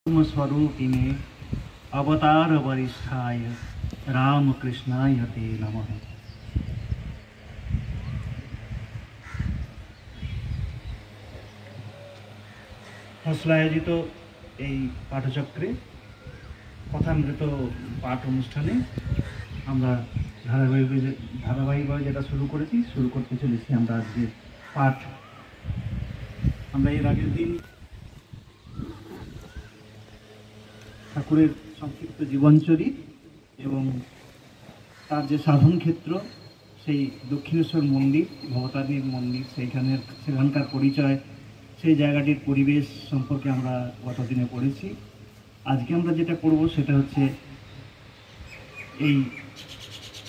स्वरूपिणे अवतार वरिष्ठाय रामकृष्णाय ते नमः। हौसलायोजित এই পাঠচক্রে কথামৃত পাঠ অনুষ্ঠানে আমরা ধারাবাহিকভাবে যেটা শুরু করতে চলেছি। আমরা আজকে পাঠ আমরা এর আগের দিন ঠাকুরের সংক্ষিপ্ত জীবনচরিত এবং তার যে সাধন ক্ষেত্র সেই দক্ষিণেশ্বর মন্দির ভবতারিণীর মন্দির সেখানকার পরিচয়, সেই জায়গাটির পরিবেশ সম্পর্কে আমরা গতদিনে পড়েছি। আজকে আমরা যেটা পড়ব সেটা হচ্ছে এই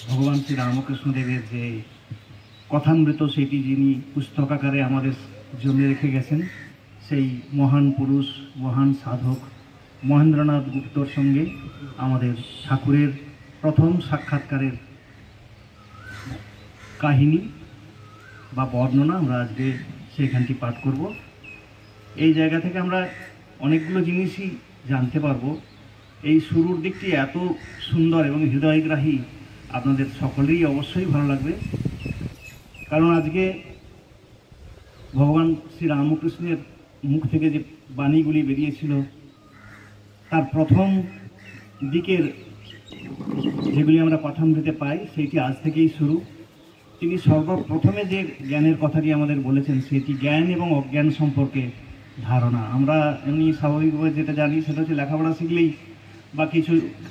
ভগবান শ্রী রামকৃষ্ণদেবের যে কথামৃত, সেটি যিনি পুস্তক আকারে আমাদের জন্য রেখে গেছেন, সেই মহান পুরুষ, মহান সাধক মহেন্দ্রনাথ গুপ্তর সঙ্গে আমাদের ঠাকুরের প্রথম সাক্ষাৎকারের কাহিনী বা বর্ণনা আমরা আজকে সেইখানটি পাঠ করব। এই জায়গা থেকে আমরা অনেকগুলো জিনিসই জানতে পারবো। এই শুরুর দিকটি এত সুন্দর এবং হৃদয়গ্রাহী, আপনাদের সকলেরই অবশ্যই ভালো লাগবে। কারণ আজকে ভগবান শ্রী রামকৃষ্ণের মুখ থেকে যে বাণীগুলি বেরিয়েছিল তার প্রথম দিকের যেগুলি আমরা কথামৃতে পাই সেইটি আজ থেকেই শুরু। তিনি সর্বপ্রথমে যে জ্ঞানের কথাটি আমাদের বলেছেন সেটি জ্ঞান এবং অজ্ঞান সম্পর্কে ধারণা। আমরা এমনি স্বাভাবিকভাবে যেটা জানি সেটা হচ্ছে লেখাপড়া শিখলেই বা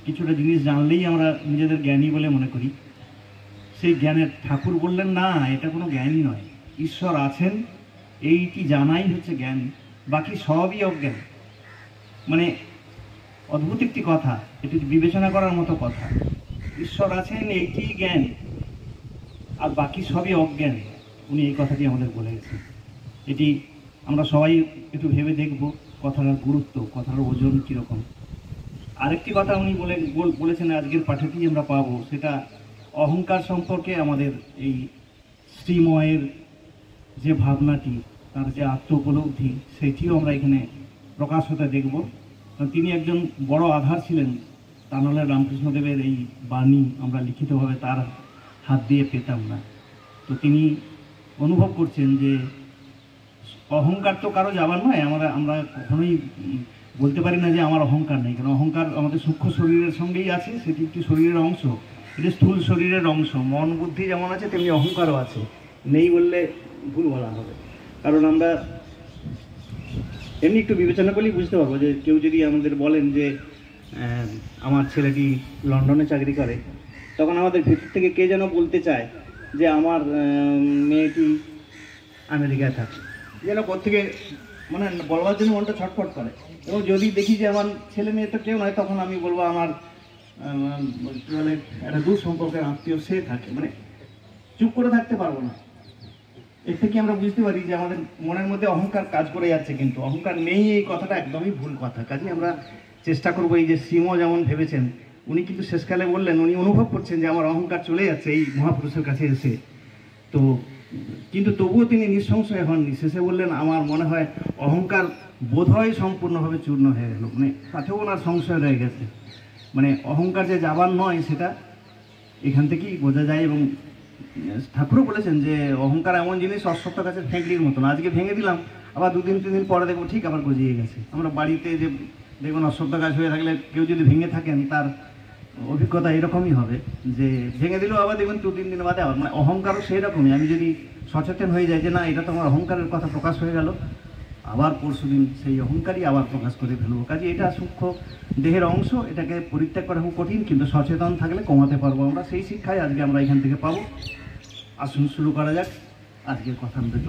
কিছুটা জিনিস জানলেই আমরা নিজেদের জ্ঞানী বলে মনে করি। সেই জ্ঞানের ঠাকুর বললেন না, এটা কোনো জ্ঞানই নয়, ঈশ্বর আছেন এইটি জানাই হচ্ছে জ্ঞান, বাকি সবই অজ্ঞান। মানে অদ্ভুত একটি কথা, এটি বিবেচনা করার মতো কথা। ঈশ্বর আছেন এইটি জ্ঞান আর বাকি সবই অজ্ঞান, উনি এই কথাটি আমাদের বলে গেছেন। এটি আমরা সবাই একটু ভেবে দেখব কথাটার গুরুত্ব, কথার ওজন কীরকম। আরেকটি কথা উনি বলেছেন আজকের পাঠেতেই আমরা পাবো, সেটা অহংকার সম্পর্কে আমাদের এই শ্রীময়ের যে ভাবনাটি, তার যে আত্ম উপলব্ধি, সেটিও আমরা এখানে প্রকাশ হতে দেখব। তিনি একজন বড় আধার ছিলেন, তা নাহলে রামকৃষ্ণদেবের এই বাণী আমরা লিখিতভাবে তার হাত দিয়ে পেতাম না। তো তিনি অনুভব করছেন যে অহংকার তো কারো যাবার নয়। আমরা কখনোই বলতে পারি না যে আমার অহংকার নেই, কারণ অহংকার আমাদের সূক্ষ্ম শরীরের সঙ্গেই আছে, সেটি একটি শরীরের অংশ, এটি স্থূল শরীরের অংশ। মন বুদ্ধি যেমন আছে তেমনি অহংকারও আছে, নেই বললে ভুল বলা হবে। কারণ আমরা এমনি একটু বিবেচনা করলেই বুঝতে পারবো যে কেউ যদি আমাদের বলেন যে আমার ছেলেটি লন্ডনে চাকরি করে, তখন আমাদের ভিতর থেকে কে যেন বলতে চায় যে আমার মেয়েটি আমেরিকায় থাকে, যেন কোত্থেকে মানে বলবার জন্য মনটা ছটফট করে। এবং যদি দেখি যে আমার ছেলে মেয়ে তো কেউ নয়, তখন আমি বলবো আমার কী বলে একটা দূর সম্পর্কের আত্মীয় সে থাকে। মানে চুপ করে থাকতে পারবো না। এর থেকে আমরা বুঝতে পারি যে আমাদের মনের মধ্যে অহংকার কাজ করে যাচ্ছে, কিন্তু অহংকার নেই এই কথাটা একদমই ভুল কথা। কাজে আমরা চেষ্টা করবো, এই যে শ্রীম যেমন ভেবেছেন, উনি কিন্তু শেষকালে বললেন উনি অনুভব করছেন যে আমার অহংকার চলে যাচ্ছে এই মহাপুরুষের কাছে এসে। তো কিন্তু তবুও তিনি নিঃসংশয় হননি। শেষে বললেন আমার মনে হয় অহংকার বোধহয় সম্পূর্ণভাবে চূর্ণ হয়ে গেল। মানে তাতেও ওনার সংশয় রয়ে গেছে। মানে অহংকার যে যাবার নয় সেটা এখান থেকেই বোঝা যায়। এবং ঠাকুরও বলেছেন যে অহংকার এমন জিনিস অশ্বত্থ গাছের ফেঁকড়ির মতন, আজকে ভেঙে দিলাম, আবার 2-3 দিন পরে দেখবো ঠিক আবার গজিয়ে গেছে। আমরা বাড়িতে যে দেখবেন অশ্বত্থ গাছ হয়ে থাকলে কেউ যদি ভেঙে থাকেন, তার অভিজ্ঞতা এরকমই হবে যে ভেঙে দিলেও আবার দেখবেন 2-3 দিন বাদে আবার। মানে অহংকারও সেই রকমই। আমি যদি সচেতন হয়ে যাই যে না, এটা তো আমার অহংকারের কথা প্রকাশ হয়ে গেল, আবার পরশুদিন সেই অহংকারই আবার প্রকাশ করে ফেলবো। কাজে এটা সূক্ষ্ম দেহের অংশ, এটাকে পরিত্যাগ করা খুব কঠিন, কিন্তু সচেতন থাকলে কমাতে পারবো আমরা। সেই শিক্ষাই আজকে আমরা এখান থেকে পাবো। আসুন শুরু করা যাক আজকের কথামৃত।